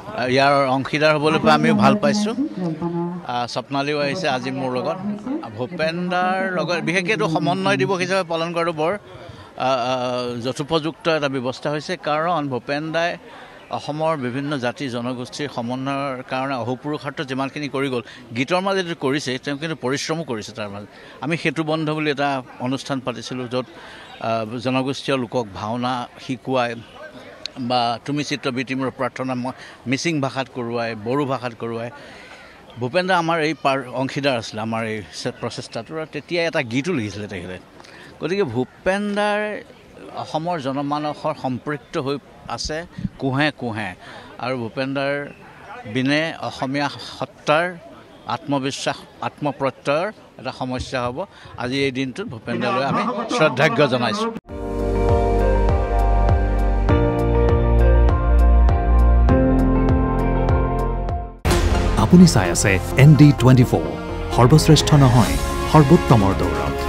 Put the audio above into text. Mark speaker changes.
Speaker 1: ইয়াৰ অংশীদাৰ হ'বলৈ পাই আমিও ভাল পাইছোঁ। স্বপ্নালীও আহিছে আজি মোৰ লগত। ভূপেন দাৰ লগত বিশেষকৈ এইটো সমন্বয় দিৱস হিচাপে পালন কৰাটো বৰ যথোপযুক্ত এটা ব্যৱস্থা হৈছে, কাৰণ ভূপেন দাই অসমৰ বিভিন্ন জাতি জনগোষ্ঠীৰ সমন্বয়ৰ কাৰণে অহোপুৰুষাৰ্থ যিমানখিনি কৰি গ'ল, গীতৰ মাজেদি কৰিছে, তেওঁ কিন্তু পৰিশ্ৰমো কৰিছে তাৰ মাজত। আমি সেতু বন্ধ বুলি এটা অনুষ্ঠান পাতিছিলোঁ, য'ত জনগোষ্ঠীয় লোকক ভাওনা শিকোৱাই বা তুমি চিত্ৰবৃত্তি মোৰ প্ৰাৰ্থনা মিচিং ভাষাত কৰোৱাই, বড়ো ভাষাত কৰোৱাই। ভূপেন দা আমাৰ এই অংশীদাৰ আছিলে আমাৰ এই প্ৰচেষ্টাটোৰ। তেতিয়া এটা গীতো লিখিছিলে তেখেতে। গতিকে ভূপেন দাৰ অসমৰ জনমানসৰ সম্পৃক্ত হৈ আছে কোঁহে কোঁহে, আৰু ভূপেন দাৰ বিনে অসমীয়া সত্তাৰ আত্মবিশ্বাস আত্মপ্ৰত্যয়ৰ এটা সমস্যা হ'ব। আজি এই দিনটোত ভূপেন দালৈ আমি শ্ৰদ্ধাৰ্ঘ্য জনাইছোঁ।
Speaker 2: আপুনি চাই আছে ND24, সৰ্বশ্ৰেষ্ঠ নহয় সৰ্বোত্তমৰ দৌৰত।